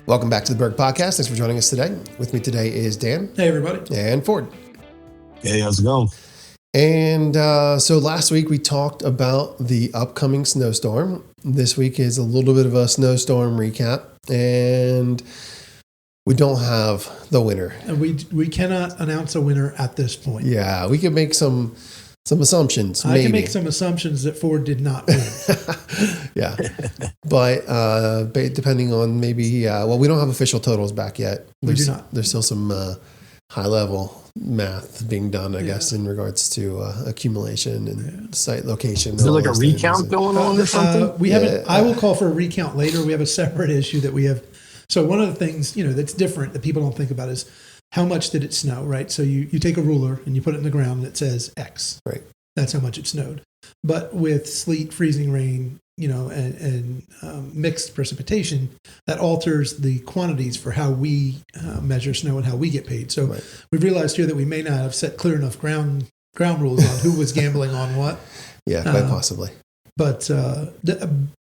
Welcome back to the Berg Podcast. Thanks for joining us today. With me today is Dan. Hey, everybody. And Ford. Hey, how's it going? And so last week we talked about the upcoming snowstorm. This week is a little bit of a snowstorm recap. And we don't have the winner. And we cannot announce a winner at this point. Yeah, we can make some assumptions. I can make some assumptions that Ford did not win. Yeah. But depending on maybe, we don't have official totals back yet. We do not. There's still some high level math being done, I guess, in regards to accumulation and site location. Is there like a recount going on or something? We haven't. I will call for a recount later. We have a separate issue that we have. So one of the things, that's different that people don't think about is how much did it snow, right? So you take a ruler and you put it in the ground and it says X. Right. That's how much it snowed. But with sleet, freezing rain, and mixed precipitation, that alters the quantities for how we measure snow and how we get paid. So we've realized here that we may not have set clear enough ground rules on who was gambling on what. Yeah, quite possibly. But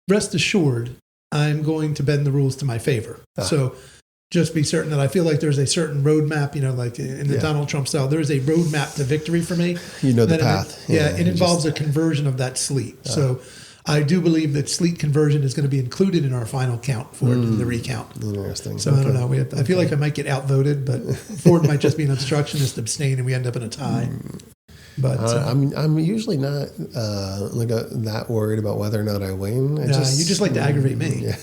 rest assured, I'm going to bend the rules to my favor. So just be certain that I feel like there's a certain roadmap, like in the Donald Trump style, there is a roadmap to victory for me. You know the path. It involves a conversion of that sleet. So I do believe that sleet conversion is going to be included in our final count for the recount. Interesting. So I don't know. I feel like I might get outvoted, but Ford might just be an obstructionist, abstain, and we end up in a tie. But I'm usually not that worried about whether or not I win. You just like to aggravate me. Yeah.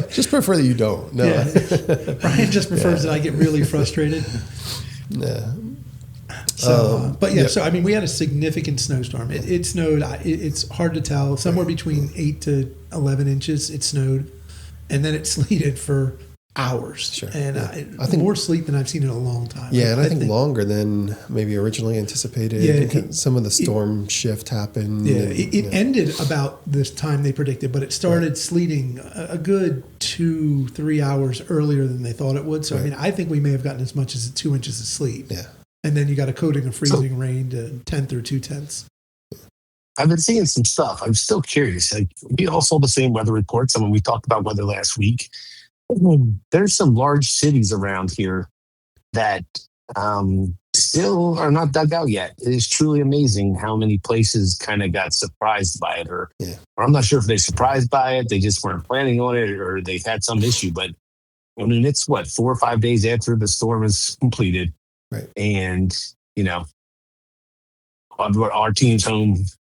Just prefer that you don't. No. Yeah. Brian just prefers that I get really frustrated. Yeah. So, so we had a significant snowstorm. It snowed. It's hard to tell. Somewhere between 8 to 11 inches it snowed, and then it sleeted for hours. Sure. And I think more sleet than I've seen in a long time. Yeah, and I think longer than maybe originally anticipated. Yeah, some of the storm shift happened. Yeah, it ended about this time they predicted, but it started sleeting a good 2-3 hours earlier than they thought it would. So I think we may have gotten as much as 2 inches of sleet. Yeah. And then you got a coating of freezing rain to 1/10 or 2/10. I've been seeing some stuff. I'm still curious. Like, we all saw the same weather reports. I mean, we talked about weather last week. There's some large cities around here that still are not dug out yet. It is truly amazing how many places kind of got surprised by it, or I'm not sure if they're surprised by it, they just weren't planning on it, or they've had some issue. But I mean, it's 4 or 5 days after the storm is completed. Right. And, our team's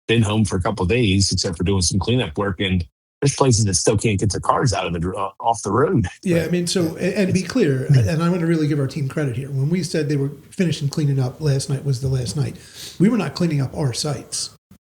been home for a couple of days, except for doing some cleanup work. And there's places that still can't get their cars out of off the road. Yeah, right. I mean, so, and to be clear, and I want to really give our team credit here. When we said they were finishing cleaning up, last night was the last night, we were not cleaning up our sites.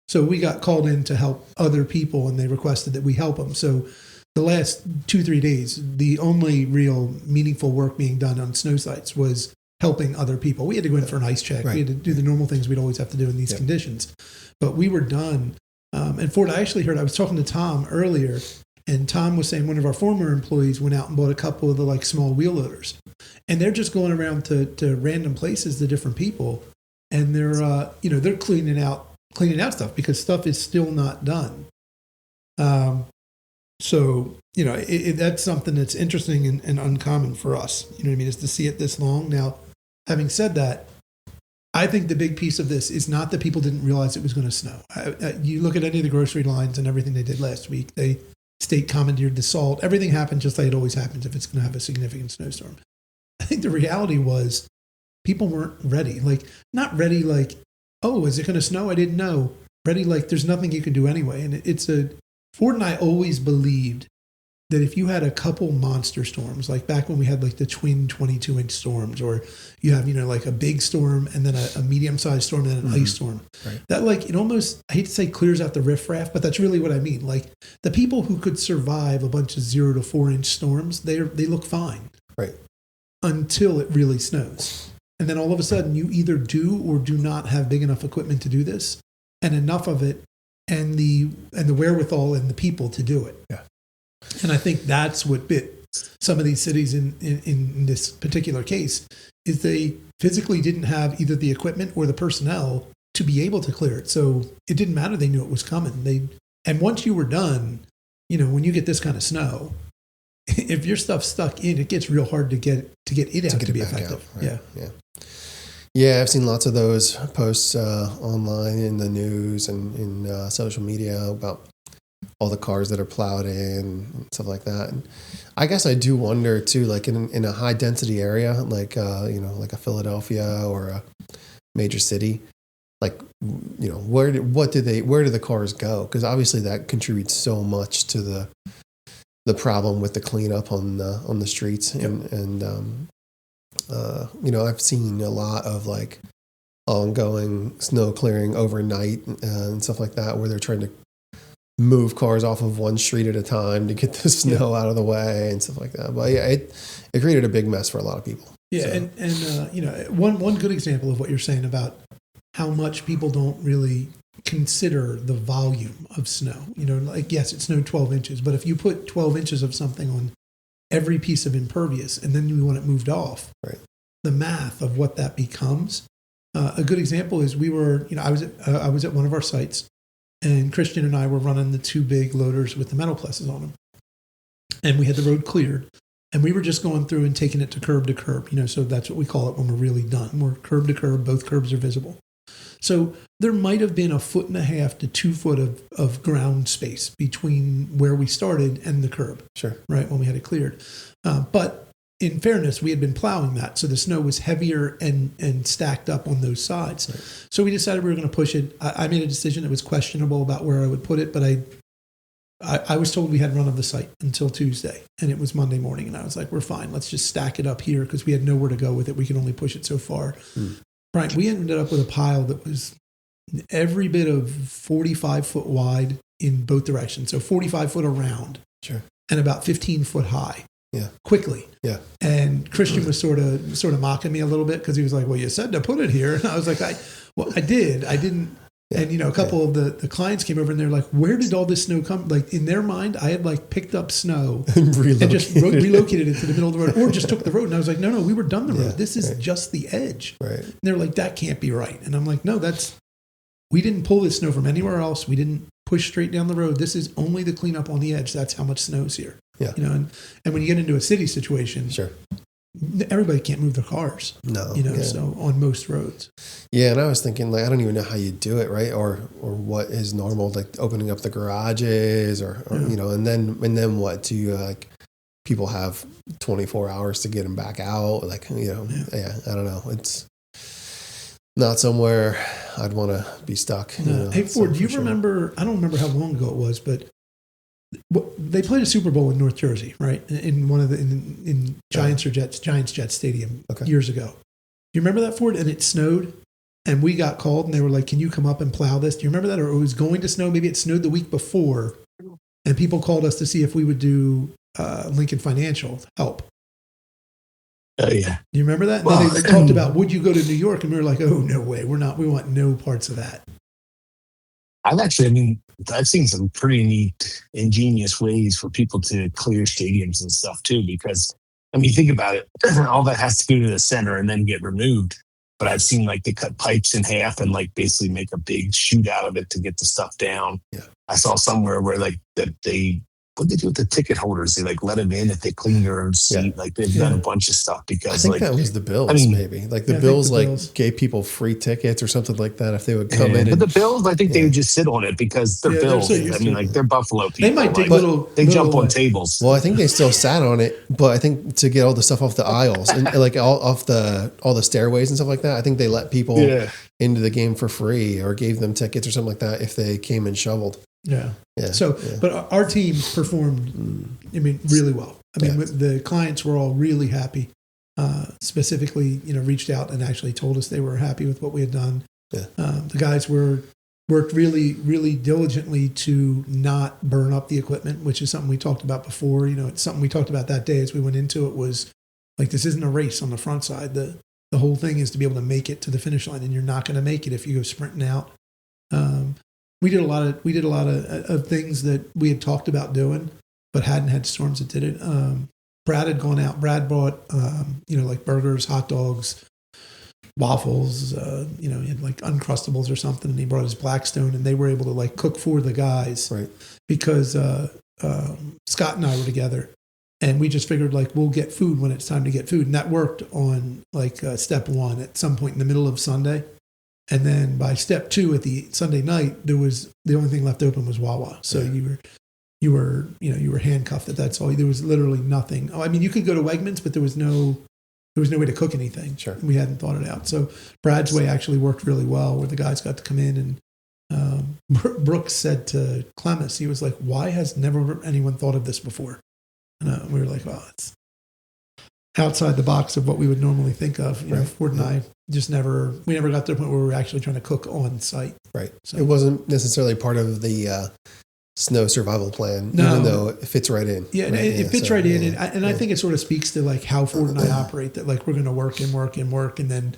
So we got called in to help other people, and they requested that we help them. So the last 2-3 days, the only real meaningful work being done on snow sites was helping other people. We had to go in for an ice check. Right. We had to do the normal things we'd always have to do in these conditions. But we were done. And Ford, I actually heard, I was talking to Tom earlier, and Tom was saying one of our former employees went out and bought a couple of the small wheel loaders. And they're just going around to random places to different people. And they're, they're cleaning out stuff because stuff is still not done. So, that's something that's interesting and uncommon for us, is to see it this long. Now, having said that, I think the big piece of this is not that people didn't realize it was going to snow. You look at any of the grocery lines and everything they did last week, they state commandeered the salt. Everything happened just like it always happens if it's going to have a significant snowstorm. I think the reality was people weren't ready. Not ready oh, is it going to snow? I didn't know. Ready there's nothing you can do anyway. And Ford and I always believed that if you had a couple monster storms, like back when we had the twin 22-inch storms, or you have, a big storm and then a medium-sized storm and then an ice storm, that it almost, I hate to say clears out the riffraff, but that's really what I mean. The people who could survive a bunch of 0 to 4-inch storms, they look fine. Right. Until it really snows. And then all of a sudden you either do or do not have big enough equipment to do this, and enough of it, and the wherewithal and the people to do it. Yeah. And I think that's what bit some of these cities in this particular case, is they physically didn't have either the equipment or the personnel to be able to clear it. So it didn't matter. They knew it was coming. And once you were done, when you get this kind of snow, if your stuff's stuck in, it gets real hard to get it out to be effective. Out, right? Yeah. I've seen lots of those posts online in the news and in social media about all the cars that are plowed in and stuff like that. And I guess I do wonder too, like in a high density area, like like a Philadelphia or a major city, like where do the cars go? Because obviously that contributes so much to the problem with the cleanup on the streets. And I've seen a lot of like ongoing snow clearing overnight and stuff like that, where they're trying to move cars off of one street at a time to get the snow out of the way and stuff like that. But yeah, it created a big mess for a lot of people. Yeah, so. And one good example of what you're saying about how much people don't really consider the volume of snow. Like, yes, it snowed 12 inches, but if you put 12 inches of something on every piece of impervious and then you want it moved off, right, the math of what that becomes. A good example is I was at one of our sites, and Christian and I were running the two big loaders with the metal presses on them. And we had the road cleared. And we were just going through and taking it to curb, so that's what we call it when we're really done. We're curb to curb, both curbs are visible. So there might have been 1.5 to 2 foot of ground space between where we started and the curb. Sure. Right, when we had it cleared. But in fairness, we had been plowing that, so the snow was heavier and stacked up on those sides. Right. So we decided we were going to push it. I made a decision that was questionable about where I would put it, but I was told we had run of the site until Tuesday, and it was Monday morning, and I was like, we're fine. Let's just stack it up here because we had nowhere to go with it. We could only push it so far. Right, we ended up with a pile that was every bit of 45 foot wide in both directions, so 45 foot around, sure, and about 15 foot high. Yeah. Quickly. Yeah. And Christian was sort of mocking me a little bit because he was like, well, you said to put it here. And I was like, I did. I didn't. Yeah. And, a couple of the clients came over and they're like, where did all this snow come? Like, in their mind, I had like picked up snow and just relocated it to the middle of the road, or just took the road. And I was like, no, we were done the road. This is just the edge. Right. And they're like, that can't be right. And I'm like, no, we didn't pull this snow from anywhere else. We didn't push straight down the road. This is only the cleanup on the edge. That's how much snow's here. Yeah. And when you get into a city situation, sure, everybody can't move their cars. No. So on most roads. Yeah, and I was thinking, like, I don't even know how you do it, right? Or what is normal, like opening up the garages, or and then what? Do you people have 24 hours to get them back out? Like, I don't know. It's not somewhere I'd want to be stuck. Hey, Ford, do you remember? I don't remember how long ago it was, but they played a Super Bowl in North Jersey, right? In one of in Giants Jet Stadium years ago. Do you remember that, Ford? And it snowed, and we got called, and they were like, "Can you come up and plow this?" Do you remember that? Or it was going to snow. Maybe it snowed the week before, and people called us to see if we would do Lincoln Financial help. Oh yeah. Do you remember that? Well, they talked about, would you go to New York? And we were like, oh, no way. We're not. We want no parts of that. I've seen some pretty neat, ingenious ways for people to clear stadiums and stuff too, because think about it, all that has to go to the center and then get removed. But I've seen like they cut pipes in half and like basically make a big chute out of it to get the stuff down. Yeah. I saw somewhere where like that what did they do with the ticket holders? They like let them in if they clean their own seat. Yeah. Like they've done a bunch of stuff because I think that was the Bills, maybe. Like the Bills gave people free tickets or something like that if they would come in. But the Bills, I think they would just sit on it because they're Bills. They're Buffalo people. They might take they jump on tables. Well, I think they still sat on it, but I think to get all the stuff off the aisles and like all the stairways and stuff like that, I think they let people into the game for free or gave them tickets or something like that if they came and shoveled. Yeah. So, but our team performed, really well. The clients were all really happy. Specifically, reached out and actually told us they were happy with what we had done. Yeah. The guys worked really, really diligently to not burn up the equipment, which is something we talked about before. It's something we talked about that day as we went into it, was like, this isn't a race on the front side. The whole thing is to be able to make it to the finish line, and you're not going to make it if you go sprinting out. We did a lot of things that we had talked about doing, but hadn't had storms that did it. Brad had gone out. Brad bought, like burgers, hot dogs, waffles. He had like Uncrustables or something, and he brought his Blackstone, and they were able to like cook for the guys, right? Because Scott and I were together, And we just figured like we'll get food when it's time to get food. And that worked on like step one at some point in the middle of Sunday. And then by step two at the Sunday night, there was the only thing left open was Wawa. So you were handcuffed. That's all. There was literally nothing. Oh, I mean, you could go to Wegmans, but there was no way to cook anything. Sure. We hadn't thought it out. So Brad's way actually worked really well, where the guys got to come in and Brooks said to Clemis, he was like, "Why has never anyone thought of this before?" And we were like, "Well, it's outside the box of what we would normally think of." You know, Ford and I just never got to the point where we were actually trying to cook on site. Right. So it wasn't necessarily part of the snow survival plan, No. even though it fits right in. Yeah, right? it fits so, right in, yeah. and I think it sort of speaks to like how Ford and I operate. That like we're going to work, and then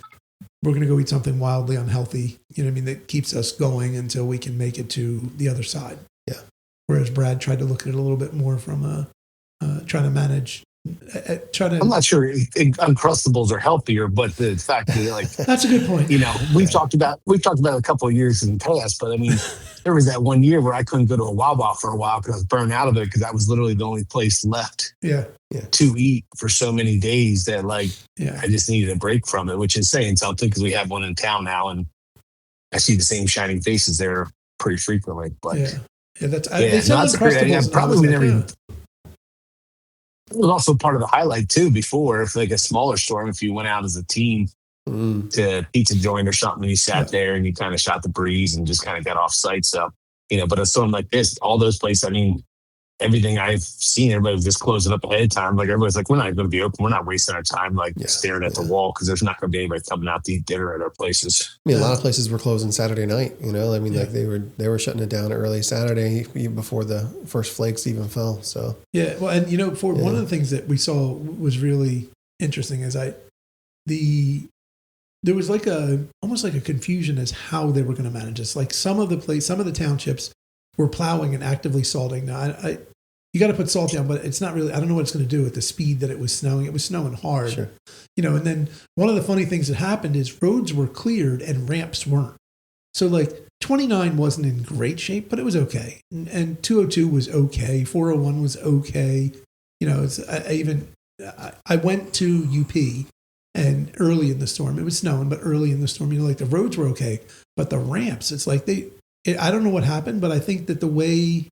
we're going to go eat something wildly unhealthy. You know what I mean? That keeps us going until we can make it to the other side. Yeah. Whereas Brad tried to look at it a little bit more from trying to manage. I'm not sure Uncrustables are healthier, but the fact that like That's a good point. you know, we've talked about a couple of years in the past, but I mean, there was that one year where I couldn't go to a Wawa for a while because I was burned out of it because that was literally the only place left Yeah. to eat for so many days that like Yeah. I just needed a break from it, which is saying something because we have one in town now and I see the same shining faces there pretty frequently. But Yeah. That's yeah, no, that's a great idea. Uncrustables, and I Probably was we like, never even. "Yeah." It was also part of the highlight too. Before, if like a smaller storm, if you went out as a team to a pizza joint or something, and you sat there and you kind of shot the breeze and just kind of got off site. So you know, but a storm like this, all those places. I mean, everything I've seen, everybody was just closing up ahead of time. Like everybody's like, we're not going to be open. We're not wasting our time like staring at the wall because there's not going to be anybody coming out to eat dinner at our places. I mean, a lot of places were closing Saturday night. You know, I mean, like they were shutting it down early Saturday even before the first flakes even fell. So Yeah, well, and you know, for one of the things that we saw was really interesting is there was like almost like a confusion as how they were going to manage this. Like some of the townships were plowing and actively salting. Now, you got to put salt down, but it's not really. I don't know what it's going to do at the speed that it was snowing. It was snowing hard, Sure. you know. And then one of the funny things that happened is roads were cleared and ramps weren't. So like 29 wasn't in great shape, but it was okay, and 202 was okay. 401 was okay. You know, I went to UP. And early in the storm, it was snowing, but early in the storm, you know, like the roads were okay, but the ramps, it's like I don't know what happened, but I think that the way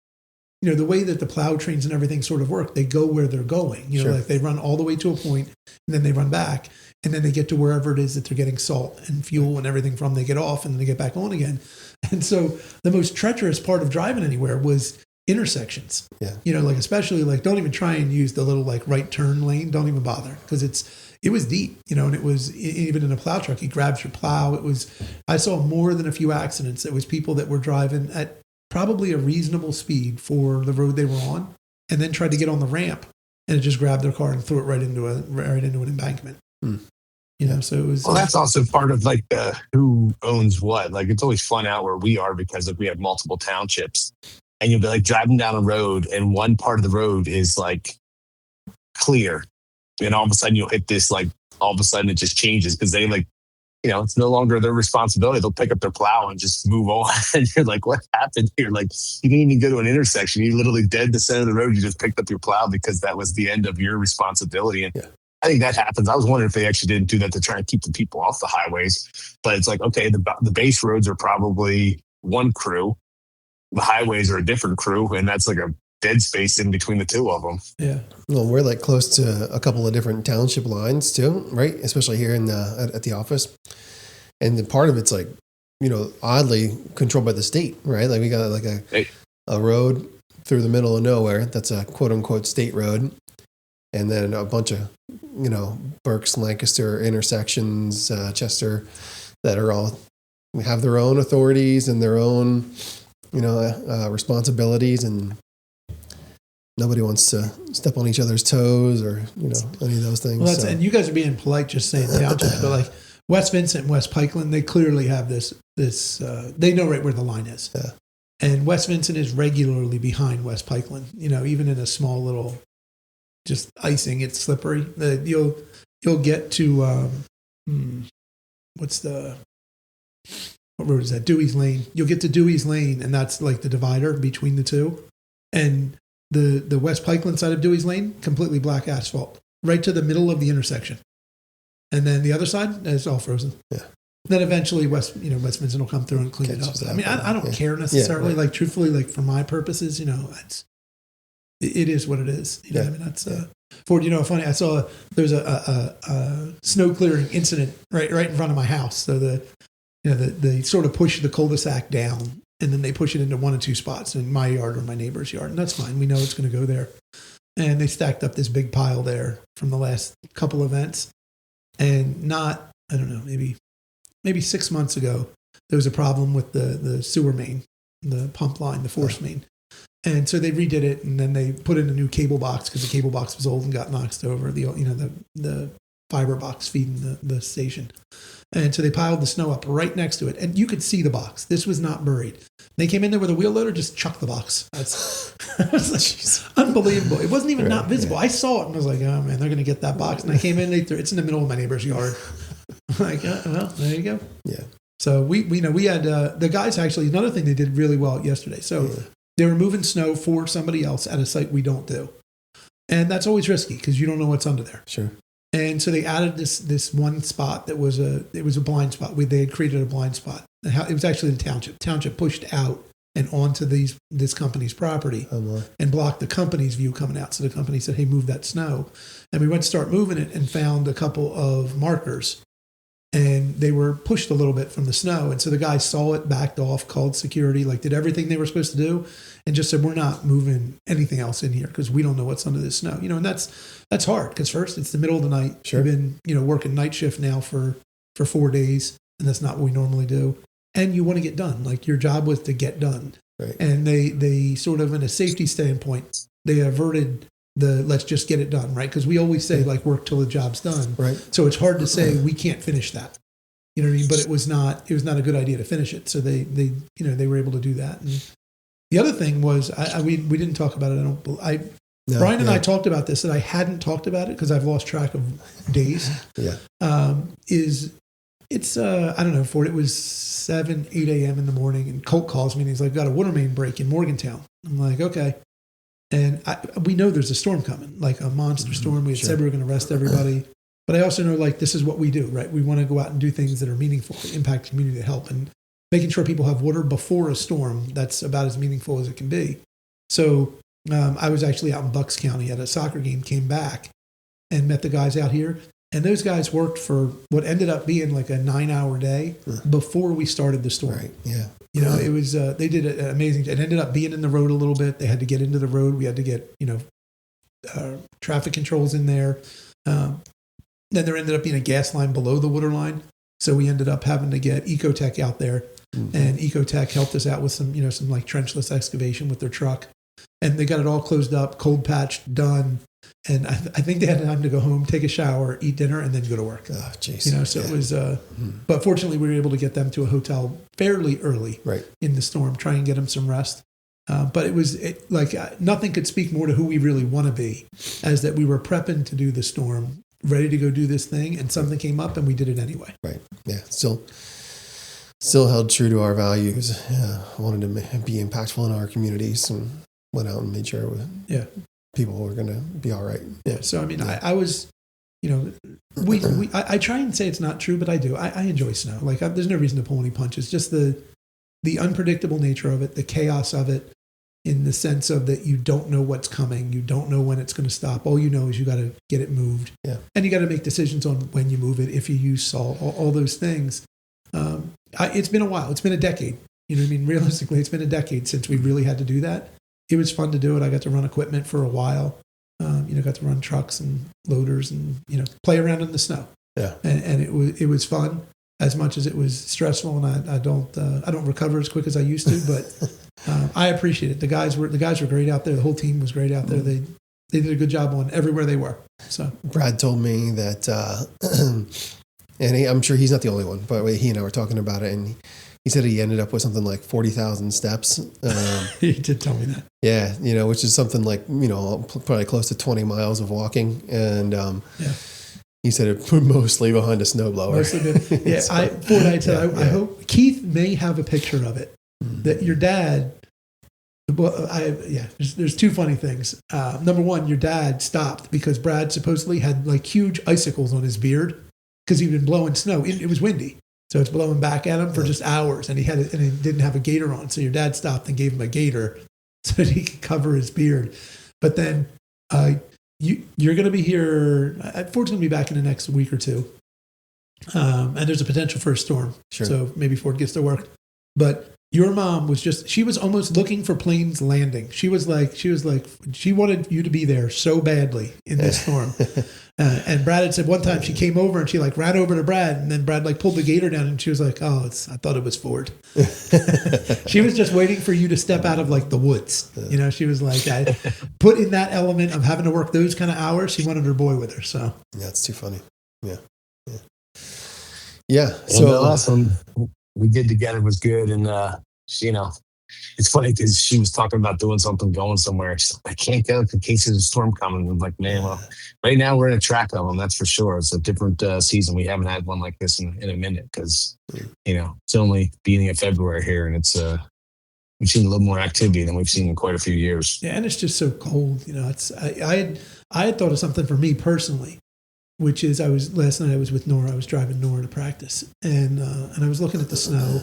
that the plow trains and everything sort of work, they go where they're going, you know, like they run all the way to a point and then they run back and then they get to wherever it is that they're getting salt and fuel and everything from, they get off and then they get back on again. And so the most treacherous part of driving anywhere was intersections. Yeah. You know, like especially like don't even try and use the little like right turn lane. Don't even bother because it was deep, you know, and it was even in a plow truck, he grabs your plow. I saw more than a few accidents. It was people that were driving at probably a reasonable speed for the road they were on and then tried to get on the ramp and it just grabbed their car and threw it right into an embankment. You know, so it was. Well, that's also part of like who owns what. Like it's always fun out where we are because we have multiple townships and you'll be like driving down a road and one part of the road is like clear. And all of a sudden you'll hit this, like, all of a sudden it just changes because they like, you know, it's no longer their responsibility. They'll pick up their plow and just move on. And you're like, what happened here? Like, you didn't even go to an intersection. You literally dead the center of the road. You just picked up your plow because that was the end of your responsibility. And I think that happens. I was wondering if they actually didn't do that to try and keep the people off the highways. But it's like, okay, the base roads are probably one crew. The highways are a different crew. And that's like a dead space in between the two of them. Yeah. Well, we're like close to a couple of different township lines too, right? Especially here at the office. And the part of it's like, you know, oddly controlled by the state, right? Like we got like a road through the middle of nowhere. That's a quote unquote state road. And then a bunch of, you know, Berks, Lancaster intersections, Chester that are all have their own authorities and their own, you know, responsibilities, and nobody wants to step on each other's toes or, you know, any of those things. Well, and you guys are being polite just saying townships, but like West Vincent and West Pikeland, they clearly have this they know right where the line is. Yeah. And West Vincent is regularly behind West Pikeland, you know, even in a small little just icing, it's slippery. You'll get to what road is that? Dewey's Lane. You'll get to Dewey's Lane, and that's like the divider between the two. And The West Pikeland side of Dewey's Lane, completely black asphalt, right to the middle of the intersection. And then the other side is all frozen. Yeah. Then eventually West Vincent will come through and clean it up. I mean, I don't care necessarily. Like truthfully, like for my purposes, it is what it is. You know what I mean? That's Ford. Funny. I saw there's a snow clearing incident right in front of my house. So they sort of push the cul-de-sac down, and then they push it into one or two spots in my yard or my neighbor's yard, and that's fine. We know it's going to go there. And they stacked up this big pile there from the last couple events, and I don't know, maybe 6 months ago, there was a problem with the sewer main, the pump line, the force main. And so they redid it, and then they put in a new cable box because the cable box was old and got knocked over, the fiber box feeding the station. And so they piled the snow up right next to it, and you could see the box. This was not buried. They came in there with a wheel loader, just chucked the box. It was like, unbelievable. It wasn't even not visible. I saw it and I was like, oh man, they're going to get that box. And I came in, it's in the middle of my neighbor's yard. I'm like, well, there you go. Yeah. So we had the guys actually, another thing they did really well yesterday. So they were moving snow for somebody else at a site we don't do. And that's always risky because you don't know what's under there. Sure. And so they added this one spot that was a blind spot. They had created a blind spot. It was actually the township. Township pushed out and onto this company's property and blocked the company's view coming out. So the company said, hey, move that snow. And we went to start moving it and found a couple of markers. And they were pushed a little bit from the snow. And so the guys saw it, backed off, called security, did everything they were supposed to do, and just said, we're not moving anything else in here because we don't know what's under this snow. And that's hard because first, it's the middle of the night. Sure. We've been, working night shift now for 4 days, and that's not what we normally do. And you want to get done. Your job was to get done. Right. And they sort of, in a safety standpoint, they averted let's just get it done, right? Because we always say work till the job's done. Right. So it's hard to say we can't finish that. You know what I mean? But it was not a good idea to finish it. So they were able to do that. And the other thing was we didn't talk about it. Brian and I talked about this, that I hadn't talked about it because I've lost track of days. Yeah. It's I don't know, Ford, it was 7, 8 a.m. in the morning, and Colt calls me and he's like, got a water main break in Morgantown. I'm like, okay. And we know there's a storm coming, a monster storm. We had said we were going to arrest everybody. But I also know, this is what we do, right? We want to go out and do things that are meaningful, to impact the community, to help. And making sure people have water before a storm, that's about as meaningful as it can be. So I was actually out in Bucks County at a soccer game, came back, and met the guys out here. And those guys worked for what ended up being a 9-hour day before we started the storm. Right, yeah. It was, they did an amazing, it ended up being in the road a little bit. They had to get into the road. We had to get, traffic controls in there. Then there ended up being a gas line below the water line. So we ended up having to get Ecotech out there. Mm-hmm. And Ecotech helped us out with some trenchless excavation with their truck. And they got it all closed up, cold patched, done. And I think they had time to go home, take a shower, eat dinner, and then go to work. Oh, jeez. It was, but fortunately we were able to get them to a hotel fairly early in the storm, try and get them some rest. But it was nothing could speak more to who we really want to be, as that we were prepping to do the storm, ready to go do this thing, and something came up and we did it anyway. Right. Yeah. Still held true to our values. Wanted to be impactful in our communities, and went out and made sure people were going to be all right. Yeah. So, I was, I try and say it's not true, but I do. I enjoy snow. There's no reason to pull any punches. Just the unpredictable nature of it, the chaos of it, in the sense of that you don't know what's coming. You don't know when it's going to stop. All you know is you got to get it moved. Yeah. And you got to make decisions on when you move it, if you use salt, all those things. It's been a while. It's been a decade. Realistically, it's been a decade since we really had to do that. It was fun to do it. I got to run equipment for a while. Got to run trucks and loaders and, play around in the snow. Yeah. And it was fun, as much as it was stressful, and I don't recover as quick as I used to, but I appreciate it. The guys were great out there. The whole team was great out there. They did a good job on everywhere they were. So Brad told me that, and I'm sure he's not the only one, but he and I were talking about it, and he said he ended up with something like 40,000 steps. He did tell me that. Yeah, which is something like, probably close to 20 miles of walking. And he said it mostly behind a snowblower. Mostly did. Yeah, I hope Keith may have a picture of it, that your dad Well, there's two funny things. Number one, your dad stopped because Brad supposedly had like huge icicles on his beard because he'd been blowing snow. It was windy, so it's blowing back at him for just hours, and he didn't have a gaiter on. So your dad stopped and gave him a gaiter so that he could cover his beard. But then you're going to be here. Ford's going to be back in the next week or two, and there's a potential for a storm. Sure. So maybe Ford gets to work, but. Your mom she was almost looking for planes landing. She wanted you to be there so badly in this storm. And Brad had said one time she came over and she like ran over to Brad, and then Brad like pulled the gator down and she was like, "Oh, I thought it was Ford." She was just waiting for you to step out of like the woods. You know, she was like, I put in that element of having to work those kind of hours. She wanted her boy with her. So yeah, it's too funny. Yeah. So the last one we did together was good, and it's funny because she was talking about doing something, going somewhere. She's like, I can't go in case there's a storm coming. I'm like, man, well, right now we're in a track of them, that's for sure. It's a different season. We haven't had one like this in a minute because it's only beginning of February here, and it's we've seen a little more activity than we've seen in quite a few years. Yeah, and it's just so cold. I had thought of something for me personally, which is last night I was with Nora. I was driving Nora to practice, and I was looking at the snow.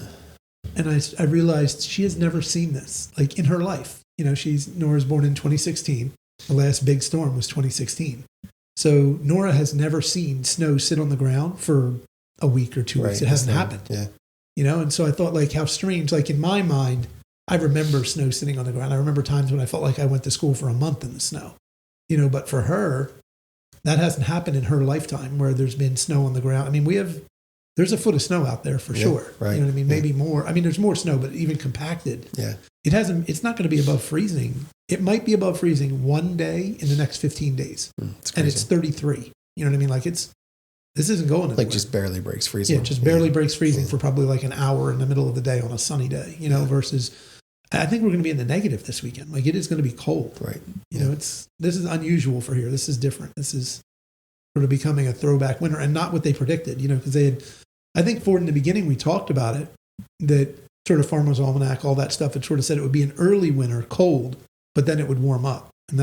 And I realized she has never seen this, like in her life. Nora's born in 2016. The last big storm was 2016. So Nora has never seen snow sit on the ground for a week or 2 weeks. It hasn't happened. Yeah. And so I thought like how strange, like in my mind, I remember snow sitting on the ground. I remember times when I felt like I went to school for a month in the snow, but for her, that hasn't happened in her lifetime where there's been snow on the ground. I mean, there's a foot of snow out there for sure. Right. You know what I mean? Maybe more. I mean, there's more snow, but even compacted. Yeah. It's not going to be above freezing. It might be above freezing one day in the next 15 days. And it's 33. You know what I mean? Like this isn't going anywhere. Like just barely breaks freezing. Yeah, just barely breaks freezing for probably like an hour in the middle of the day on a sunny day, versus I think we're going to be in the negative this weekend. Like it is going to be cold. Right. This is unusual for here. This is different. This is sort of becoming a throwback winter and not what they predicted, because I think Ford in the beginning, we talked about it, that sort of Farmer's Almanac, all that stuff, it sort of said it would be an early winter, cold, but then it would warm up. And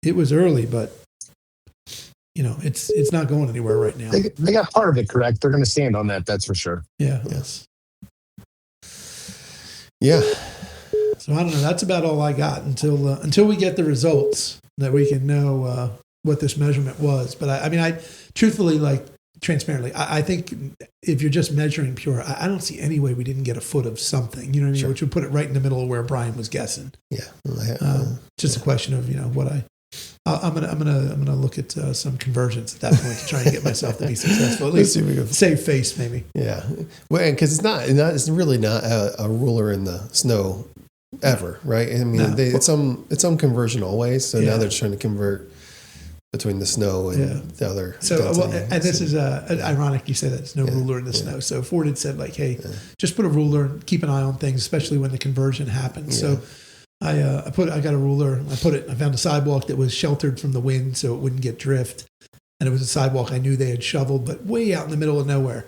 it was early, but, it's not going anywhere right now. They got part of it correct. They're going to stand on that, that's for sure. Yeah. Yes. Yeah. So I don't know. That's about all I got until we get the results that we can know what this measurement was. But I truthfully, like, transparently, I think if you're just measuring pure, I don't see any way we didn't get a foot of something, you know what I mean? Sure. Which would put it right in the middle of where Brian was guessing. Yeah. Just a question of, what I'm gonna look at some conversions at that point to try and get myself to be successful. At least save face, maybe. Yeah. Well, because it's really not a ruler in the snow ever, right? I mean, it's some conversion always. So now they're just trying to convert between the snow and the other. So, and this is ironic you say that there's no ruler in the snow. So Ford had said like, hey, just put a ruler and keep an eye on things, especially when the conversion happens. Yeah. So I got a ruler. I found a sidewalk that was sheltered from the wind so it wouldn't get drift. And it was a sidewalk I knew they had shoveled, but way out in the middle of nowhere.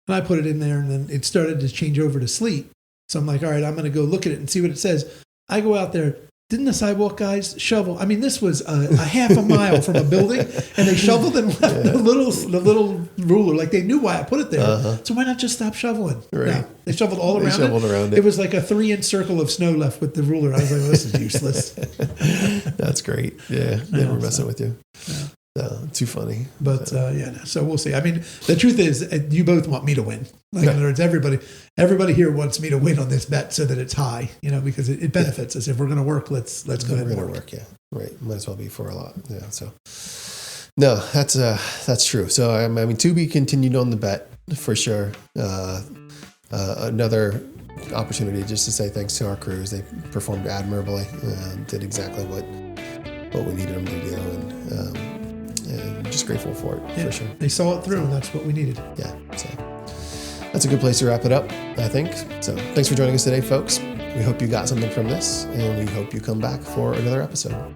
And I put it in there, and then it started to change over to sleet. So I'm like, all right, I'm going to go look at it and see what it says. I go out there. Didn't the sidewalk guys shovel? I mean, this was a half a mile from a building, and they shoveled and left the little ruler. Like they knew why I put it there. So why not just stop shoveling? Right. No, they shoveled all around it. It was like a 3-inch circle of snow left with the ruler. I was like, well, this is useless. That's great. Yeah, they were messing with you. Yeah. No, too funny. But so we'll see. I mean, the truth is, you both want me to win. Like, in other words, everybody here wants me to win on this bet so that it's high, because it benefits us. If we're going to work, let's go ahead and work. Yeah, right. Might as well be for a lot. Yeah. So, no, that's true. So, I mean, to be continued on the bet for sure. Another opportunity just to say thanks to our crews. They performed admirably. Did exactly what we needed them to do, and just grateful for it, for sure. They saw it through, and that's what we needed. Yeah, so that's a good place to wrap it up, I think. So thanks for joining us today, folks. We hope you got something from this, and we hope you come back for another episode.